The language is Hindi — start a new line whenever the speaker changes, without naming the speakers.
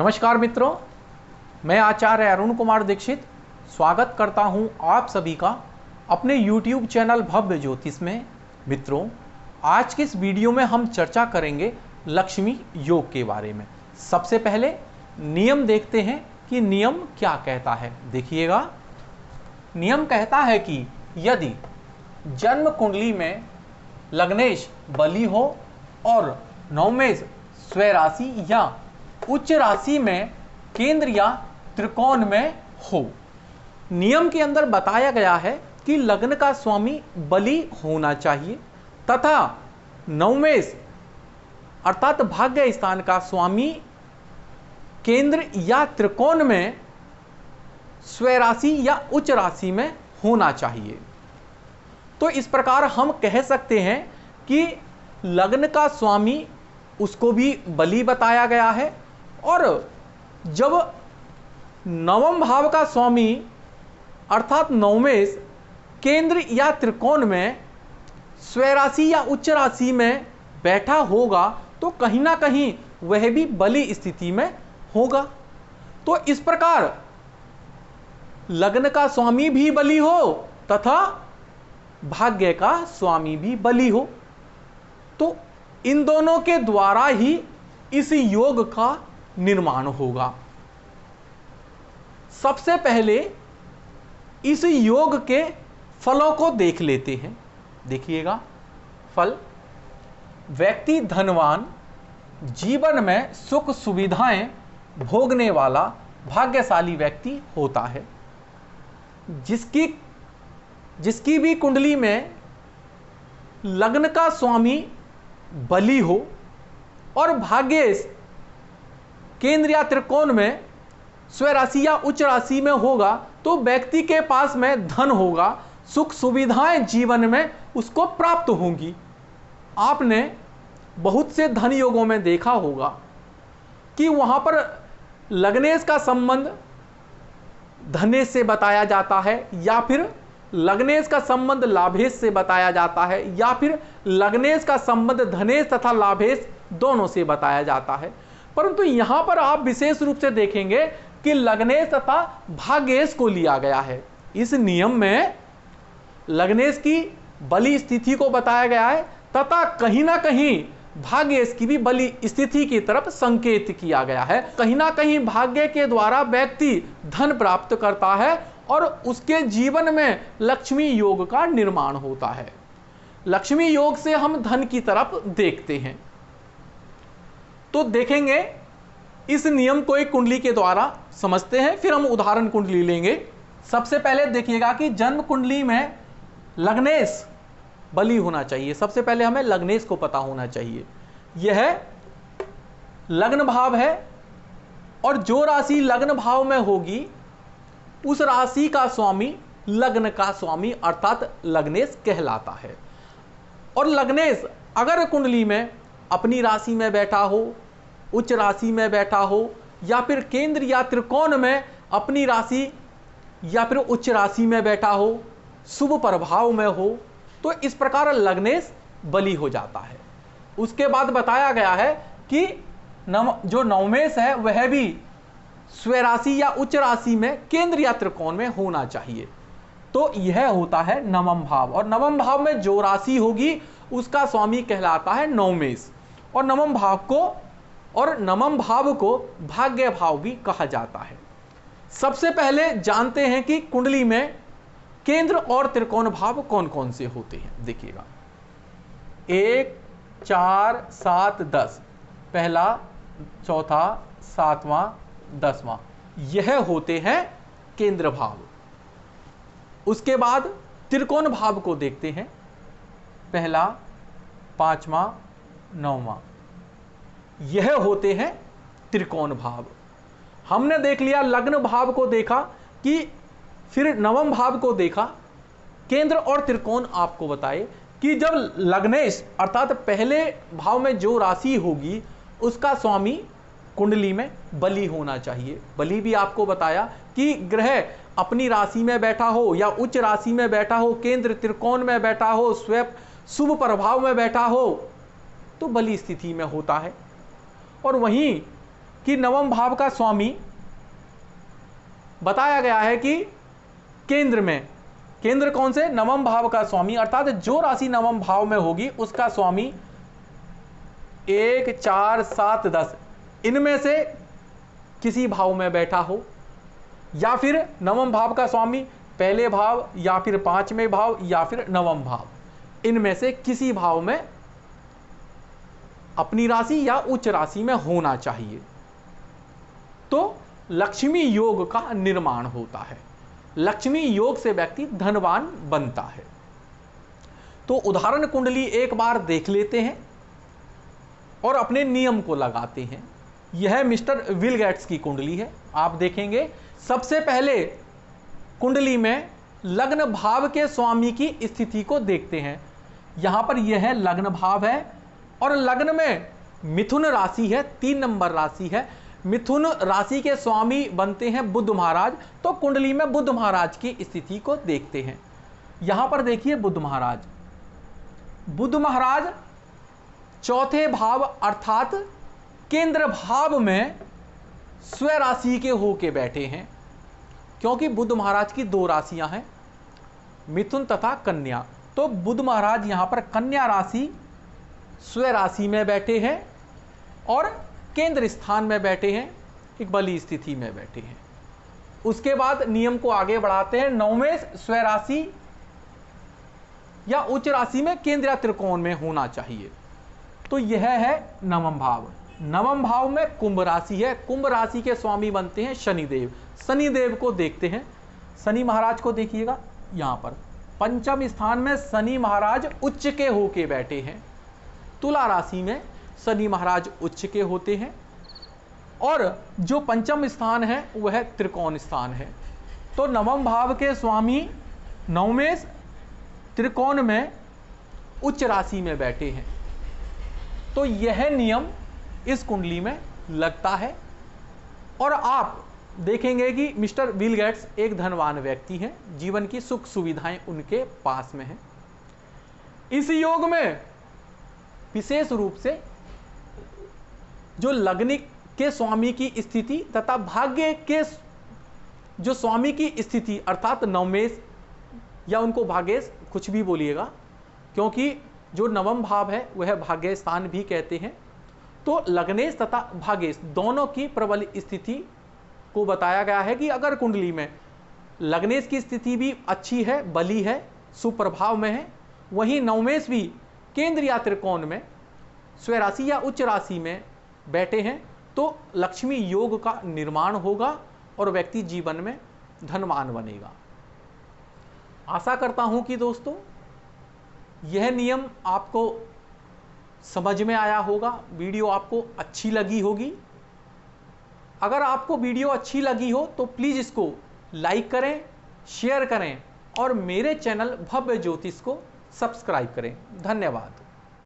नमस्कार मित्रों, मैं आचार्य अरुण कुमार दीक्षित स्वागत करता हूं आप सभी का अपने YouTube चैनल भव्य ज्योतिष में। मित्रों, आज के इस वीडियो में हम चर्चा करेंगे लक्ष्मी योग के बारे में। सबसे पहले नियम देखते हैं कि नियम क्या कहता है। देखिएगा, नियम कहता है कि यदि जन्म कुंडली में लग्नेश बली हो और नवमेश स्वराशि या उच्च राशि में केंद्र या त्रिकोण में हो। नियम के अंदर बताया गया है कि लग्न का स्वामी बली होना चाहिए तथा नवमेश अर्थात भाग्य स्थान का स्वामी केंद्र या त्रिकोण में स्वराशि या उच्च राशि में होना चाहिए। तो इस प्रकार हम कह सकते हैं कि लग्न का स्वामी उसको भी बली बताया गया है, और जब नवम भाव का स्वामी अर्थात नवमेश केंद्र या त्रिकोण में स्वराशि या उच्च राशि में बैठा होगा तो कहीं ना कहीं वह भी बली स्थिति में होगा। तो इस प्रकार लग्न का स्वामी भी बली हो तथा भाग्य का स्वामी भी बली हो, तो इन दोनों के द्वारा ही इस योग का निर्माण होगा। सबसे पहले इस योग के फलों को देख लेते हैं। देखिएगा, फल: व्यक्ति धनवान, जीवन में सुख सुविधाएं भोगने वाला भाग्यशाली व्यक्ति होता है। जिसकी भी कुंडली में लग्न का स्वामी बली हो और भाग्येश केंद्र या त्रिकोण में स्वराशि या उच्च राशि में होगा तो व्यक्ति के पास में धन होगा, सुख सुविधाएं जीवन में उसको प्राप्त होंगी। आपने बहुत से धन योगों में देखा होगा कि वहां पर लग्नेश का संबंध धनेश से बताया जाता है, या फिर लग्नेश का संबंध लाभेश से बताया जाता है, या फिर लग्नेश का संबंध धनेश तथा लाभेश दोनों से बताया जाता है। परंतु यहां पर आप विशेष रूप से देखेंगे कि लग्नेश तथा भाग्येश को लिया गया है। इस नियम में लग्नेश की बली स्थिति को बताया गया है तथा कहीं ना कहीं भाग्येश की भी बली स्थिति की तरफ संकेत किया गया है। कहीं ना कहीं भाग्य के द्वारा व्यक्ति धन प्राप्त करता है और उसके जीवन में लक्ष्मी योग का निर्माण होता है। लक्ष्मी योग से हम धन की तरफ देखते हैं। तो देखेंगे, इस नियम को एक कुंडली के द्वारा समझते हैं, फिर हम उदाहरण कुंडली लेंगे। सबसे पहले देखिएगा कि जन्म कुंडली में लग्नेश बली होना चाहिए। सबसे पहले हमें लग्नेश को पता होना चाहिए। यह लग्न भाव है और जो राशि लग्न भाव में होगी उस राशि का स्वामी लग्न का स्वामी अर्थात लग्नेश कहलाता है। और लग्नेश अगर कुंडली में अपनी राशि में बैठा हो, उच्च राशि में बैठा हो, या फिर केंद्र या त्रिकोण में अपनी राशि या फिर उच्च राशि में बैठा हो, शुभ प्रभाव में हो, तो इस प्रकार लग्नेश बली हो जाता है। उसके बाद बताया गया है कि जो नवमेश है वह भी स्वराशि या उच्च राशि में केंद्र या त्रिकोण में होना चाहिए। तो यह होता है नवम भाव, और नवम भाव में जो राशि होगी उसका स्वामी कहलाता है नवमेश। और नवम भाव को भाग्य भाव भी कहा जाता है। सबसे पहले जानते हैं कि कुंडली में केंद्र और त्रिकोण भाव कौन कौन से होते हैं। देखिएगा, 1, 4, 7, 10, पहला, चौथा, 7वां, 10वां, यह होते हैं केंद्र भाव। उसके बाद त्रिकोण भाव को देखते हैं, पहला, 5वां, 9वां, यह होते हैं त्रिकोण भाव। हमने देख लिया, लग्न भाव को देखा कि फिर नवम भाव को देखा, केंद्र और त्रिकोण आपको बताए कि जब लग्नेश अर्थात पहले भाव में जो राशि होगी उसका स्वामी कुंडली में बली होना चाहिए। बली भी आपको बताया कि ग्रह अपनी राशि में बैठा हो या उच्च राशि में बैठा हो, केंद्र त्रिकोण में बैठा हो, शुभ प्रभाव में बैठा हो, तो बली स्थिति में होता है। और वहीं कि नवम भाव का स्वामी बताया गया है कि केंद्र में, केंद्र कौन से? नवम भाव का स्वामी, अर्थात जो राशि नवम भाव में होगी उसका स्वामी 1, 4, 7, 10 इनमें से किसी भाव में बैठा हो, या फिर नवम भाव का स्वामी पहले भाव या फिर 5वें भाव या फिर नवम भाव, इनमें से किसी भाव में अपनी राशि या उच्च राशि में होना चाहिए, तो लक्ष्मी योग का निर्माण होता है। लक्ष्मी योग से व्यक्ति धनवान बनता है। तो उदाहरण कुंडली एक बार देख लेते हैं और अपने नियम को लगाते हैं। यह मिस्टर विल गेट्स की कुंडली है। आप देखेंगे सबसे पहले कुंडली में लग्न भाव के स्वामी की स्थिति को देखते हैं। यहां पर यह लग्न भाव है और लग्न में मिथुन राशि है, 3 नंबर राशि है। मिथुन राशि के स्वामी बनते हैं बुध महाराज। तो कुंडली में बुध महाराज की स्थिति को देखते हैं। यहां पर देखिए बुध महाराज, बुध महाराज चौथे भाव अर्थात केंद्र भाव में स्व राशि के होके बैठे हैं, क्योंकि बुध महाराज की 2 राशियां हैं, मिथुन तथा कन्या। तो बुध महाराज यहां पर कन्या राशि स्व राशि में बैठे हैं और केंद्र स्थान में बैठे हैं, एक बली स्थिति में बैठे हैं। उसके बाद नियम को आगे बढ़ाते हैं। नवमेश स्व राशि या उच्च राशि में केंद्र या त्रिकोण में होना चाहिए। तो यह है नवम भाव। नवम भाव में कुंभ राशि है। कुंभ राशि के स्वामी बनते हैं शनिदेव। शनिदेव को देखते हैं। शनि महाराज को देखिएगा, यहां पर पंचम स्थान में शनि महाराज उच्च के होके बैठे हैं। तुला राशि में शनि महाराज उच्च के होते हैं और जो पंचम स्थान है वह त्रिकोण स्थान है। तो नवम भाव के स्वामी नवमेश त्रिकोण में उच्च राशि में बैठे हैं। तो यह नियम इस कुंडली में लगता है और आप देखेंगे कि मिस्टर बिल गेट्स एक धनवान व्यक्ति हैं, जीवन की सुख सुविधाएं उनके पास में हैं। इस योग में विशेष रूप से जो लग्न के स्वामी की स्थिति तथा भाग्य के जो स्वामी की स्थिति अर्थात नवमेश या उनको भाग्येश कुछ भी बोलिएगा, क्योंकि जो नवम भाव है वह भाग्य स्थान भी कहते हैं। तो लग्नेश तथा भाग्येश दोनों की प्रबल स्थिति को बताया गया है कि अगर कुंडली में लग्नेश की स्थिति भी अच्छी है, बली है, सुप्रभाव में है, वहीं नवमेश भी केंद्र या त्रिकोण में स्वराशि या उच्च राशि में बैठे हैं, तो लक्ष्मी योग का निर्माण होगा और व्यक्ति जीवन में धनवान बनेगा। आशा करता हूं कि दोस्तों यह नियम आपको समझ में आया होगा, वीडियो आपको अच्छी लगी होगी। अगर आपको वीडियो अच्छी लगी हो तो प्लीज़ इसको लाइक करें, शेयर करें और मेरे चैनल भव्य ज्योतिष को सब्सक्राइब करें। धन्यवाद।